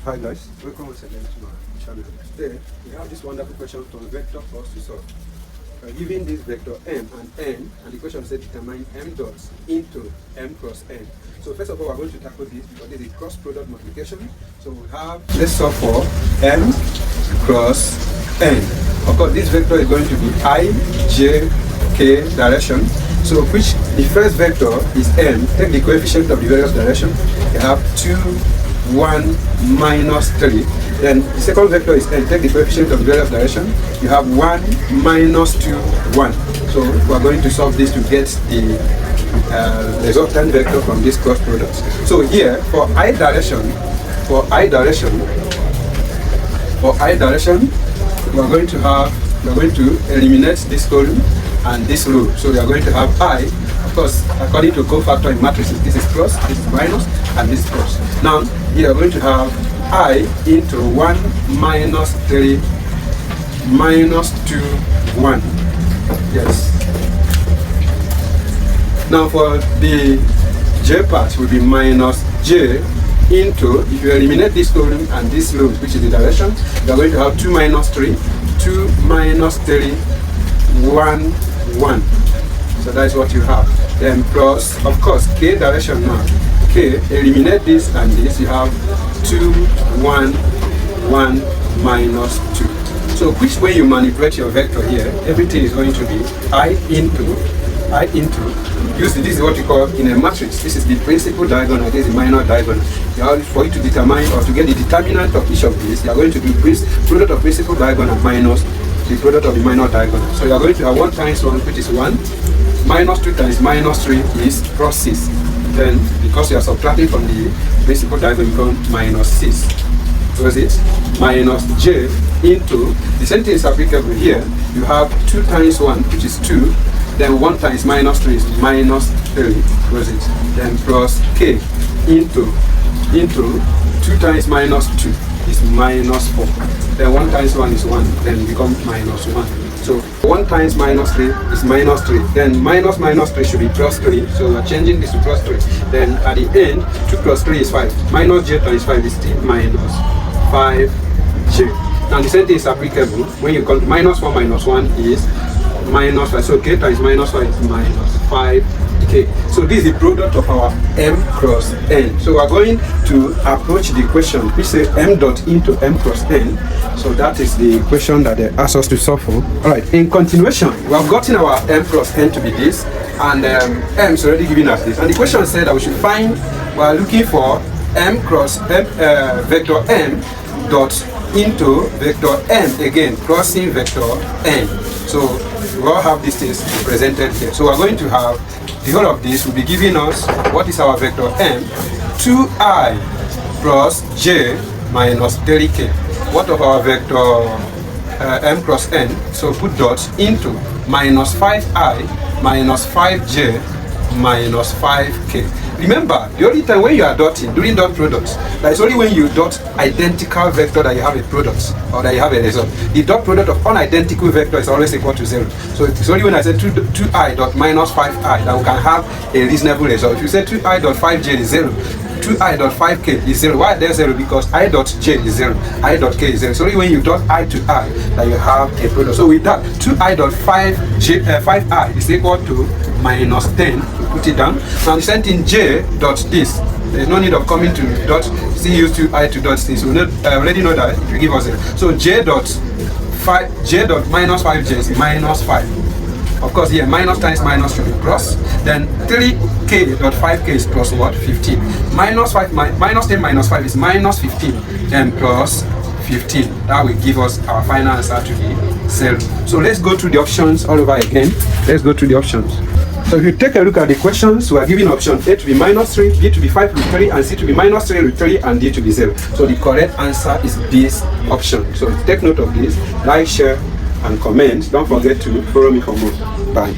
Hi guys, welcome once again to my channel. Today we have this wonderful question from vector for us to solve. Given this vector m and n, and the question said determine m dots into m cross n. So first of all, we're going to tackle this because this is cross product multiplication. So we have, let's solve for m cross n. Of course, this vector is going to be I, j, k direction. So which the first vector is m. Take the coefficient of the various direction. You have 2, 1, minus 3. Then the second vector is n. Take the coefficient of the various direction. You have 1, minus 2, 1. So we are going to solve this to get the resultant vector from this cross product. So here for I direction, we are going to eliminate this column and this row. So we are going to have I, of course, according to cofactor in matrices, this is plus, this is minus, and this is plus. Now, we are going to have I into 1 minus 3 minus 2, 1. Yes. Now for the j part will be minus j into, if you eliminate this column and this row, which is the direction, you are going to have 2 minus 3, 2 minus 3, 1, 1. So that's what you have. Then plus, of course, k direction now. K, eliminate this and this, you have 2, 1, 1, minus 2. So which way you manipulate your vector here, everything is going to be I into, this is what you call in a matrix. This is the principal diagonal, this is the minor diagonal. For you to determine or to get the determinant of each of these, you are going to do product of principal diagonal minus the product of the minor diagonal. So you are going to have 1 times 1, which is 1, minus 2 times minus 3 is plus 6. Then, because you are subtracting from the principal diagonal, you become minus 6. So is it minus j into, the same thing is applicable here. You have 2 times 1, which is 2. Then 1 times minus 3 is minus 3. Was it? Then plus k into 2 times minus 2 is minus 4. Then 1 times 1 is 1. Then it becomes minus 1. So 1 times minus 3 is minus 3. Then minus 3 should be plus 3. So we are changing this to plus 3. Then at the end, 2 plus 3 is 5. Minus j times 5 is still minus 5j. Now the same thing is applicable when you come to minus 1 is minus 5. So k times minus 5 is minus 5k. So this is the product of our m cross n. So we are going to approach the question which says m dot into m cross n. So that is the question that they asked us to solve for. Alright, in continuation, we have gotten our m cross n to be this, and m is already giving us this. And the question said that we should find, we are looking for m cross m, vector m dot into vector m, again crossing vector n. So we all have these things represented here. So we're going to have the whole of this will be giving us what is our vector m, 2i plus j minus 3k. What of our vector m cross n? So put dots into minus 5i minus 5j minus 5k. Remember, the only time when you are dotting, during dot products, that is only when you dot identical vector that you have a product or that you have a result. The dot product of unidentical vector is always equal to 0. So it's only when I say 2i dot minus 5i that we can have a reasonable result. If you say 2i dot 5j is 0, 2i dot 5k is 0. Why there's 0? Because i dot j is 0, I dot k is 0. So only when you dot I to I that you have a product. So with that, 2i dot 5i is equal to minus 10. Put it down. Now the same thing j dot this. There is no need of coming to dot. Still use 2i to dot this. We already know that it will give us 0. So j dot minus 5j is minus 5. Of course, here minus times minus should be plus. Then 3k dot 5k is plus what? 15. Minus 5 minus 10 minus 5 is minus 15. Then plus 15. That will give us our final answer to be 0. So let's go through the options all over again. Let's go through the options. So if you take a look at the questions, we are given option A to be minus 3, B to be 5 root 3, and C to be minus 3 root 3, and D to be 0. So the correct answer is this option. So take note of this, like, share, and comment. Don't forget to follow me for more. Bye.